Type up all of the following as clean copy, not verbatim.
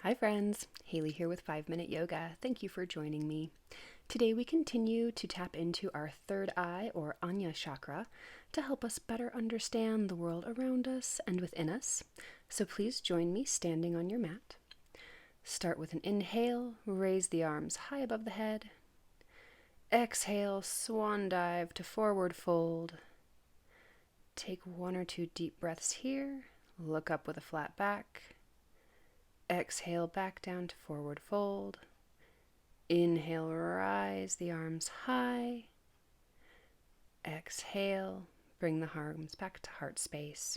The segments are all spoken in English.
Hi friends, Haley here with 5 Minute Yoga. Thank you for joining me. Today we continue to tap into our third eye or Ajna chakra to help us better understand the world around us and within us. So please join me standing on your mat. Start with an inhale, raise the arms high above the head. Exhale, swan dive to forward fold. Take 1 or 2 deep breaths here. Look up with a flat back. Exhale back down to forward fold. Inhale, rise the arms high. Exhale, bring the arms back to heart space.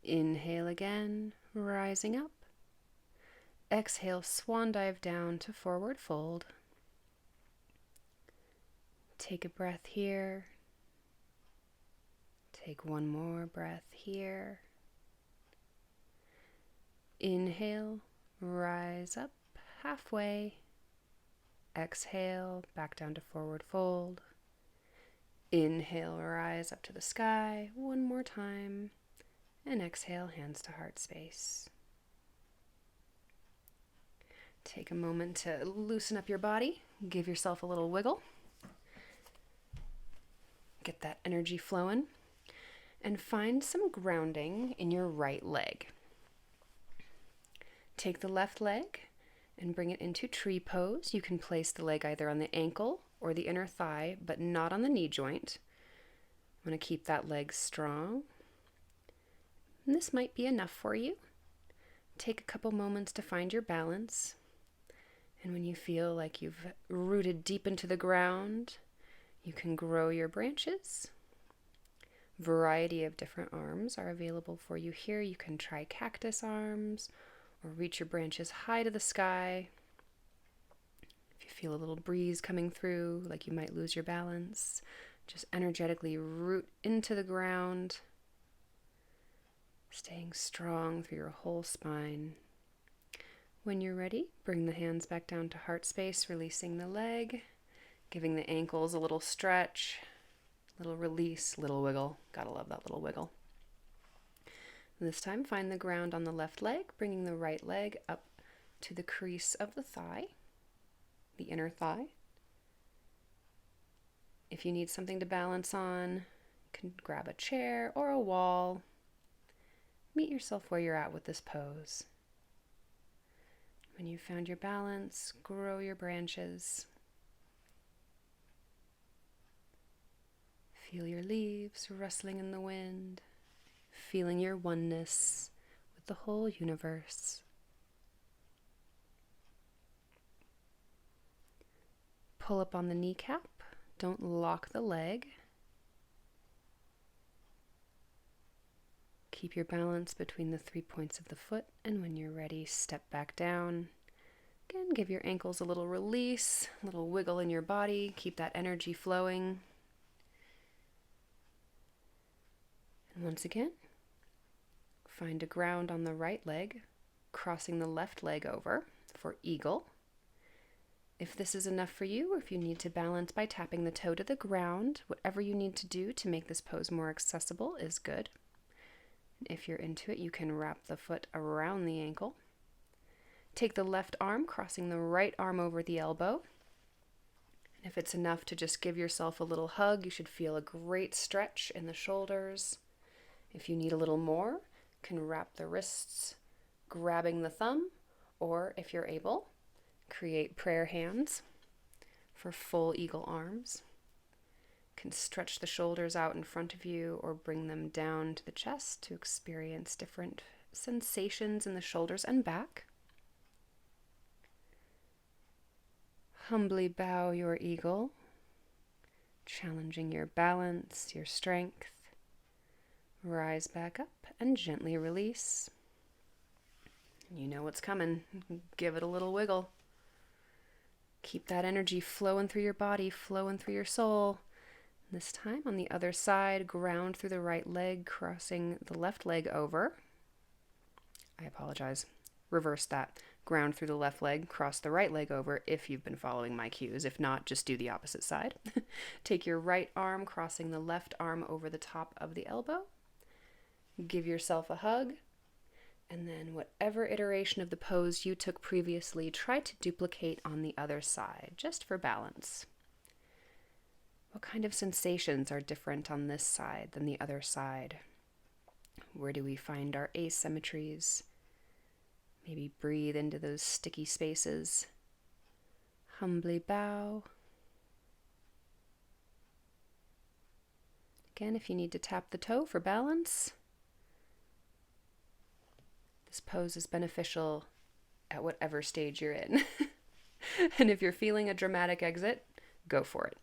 Inhale again, rising up. Exhale, swan dive down to forward fold. Take a breath here. Take one more breath here. Inhale, rise up halfway. Exhale, back down to forward fold. Inhale, rise up to the sky one more time. And exhale, hands to heart space. Take a moment to loosen up your body. Give yourself a little wiggle. Get that energy flowing. And find some grounding in your right leg. Take the left leg and bring it into tree pose. You can place the leg either on the ankle or the inner thigh, but not on the knee joint. I want to keep that leg strong. And this might be enough for you. Take a couple moments to find your balance. And when you feel like you've rooted deep into the ground, you can grow your branches. Variety of different arms are available for you here. You can try cactus arms or reach your branches high to the sky. If you feel a little breeze coming through, like you might lose your balance, just energetically root into the ground, staying strong through your whole spine. When you're ready, bring the hands back down to heart space, releasing the leg, giving the ankles a little stretch, little release, little wiggle. Gotta love that little wiggle. This time, find the ground on the left leg, bringing the right leg up to the crease of the thigh, the inner thigh. If you need something to balance on, you can grab a chair or a wall. Meet yourself where you're at with this pose. When you've found your balance, grow your branches. Feel your leaves rustling in the wind. Feeling your oneness with the whole universe. Pull up on the kneecap. Don't lock the leg. Keep your balance between the 3 points of the foot, and when you're ready, step back down. Again, give your ankles a little release, a little wiggle in your body. Keep that energy flowing. And once again, find a ground on the right leg, crossing the left leg over for eagle. If this is enough for you, or if you need to balance by tapping the toe to the ground, whatever you need to do to make this pose more accessible is good. If you're into it, you can wrap the foot around the ankle. Take the left arm, crossing the right arm over the elbow. And if it's enough to just give yourself a little hug, you should feel a great stretch in the shoulders. If you need a little more, you can wrap the wrists, grabbing the thumb, or if you're able, create prayer hands for full eagle arms. You can stretch the shoulders out in front of you or bring them down to the chest to experience different sensations in the shoulders and back. Humbly bow your eagle, challenging your balance, your strength. Rise back up and gently release. You know what's coming. Give it a little wiggle. Keep that energy flowing through your body, flowing through your soul. This time on the other side, ground through the right leg, crossing the left leg over. I apologize. Reverse that. Ground through the left leg, cross the right leg over if you've been following my cues. If not, just do the opposite side. Take your right arm, crossing the left arm over the top of the elbow. Give yourself a hug And then whatever iteration of the pose you took previously, try to duplicate on the other side, just for balance. What kind of sensations are different on this side than the other side? Where do we find our asymmetries? Maybe breathe into those sticky spaces. Humbly bow. Again, if you need to tap the toe for balance, this pose is beneficial at whatever stage you're in. And if you're feeling a dramatic exit, go for it.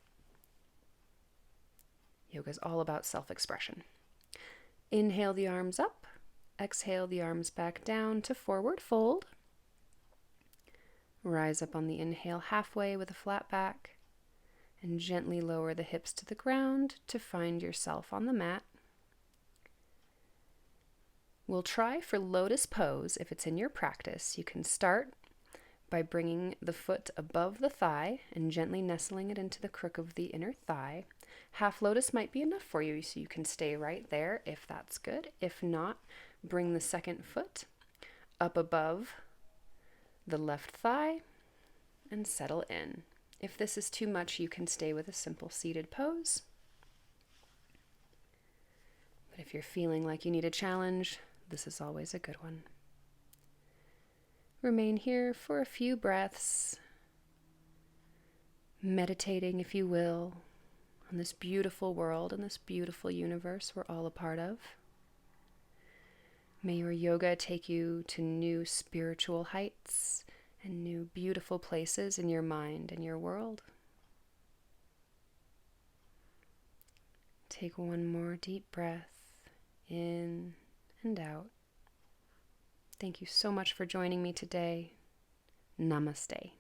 Yoga is all about self-expression. Inhale the arms up. Exhale the arms back down to forward fold. Rise up on the inhale halfway with a flat back. And gently lower the hips to the ground to find yourself on the mat. We'll try for lotus pose. If it's in your practice, you can start by bringing the foot above the thigh and gently nestling it into the crook of the inner thigh. Half lotus might be enough for you, so you can stay right there if that's good. If not, bring the second foot up above the left thigh and settle in. If this is too much, you can stay with a simple seated pose. But if you're feeling like you need a challenge, this is always a good one. Remain here for a few breaths, meditating, if you will, on this beautiful world and this beautiful universe we're all a part of. May your yoga take you to new spiritual heights and new beautiful places in your mind and your world. Take one more deep breath in and out. Thank you so much for joining me today. Namaste.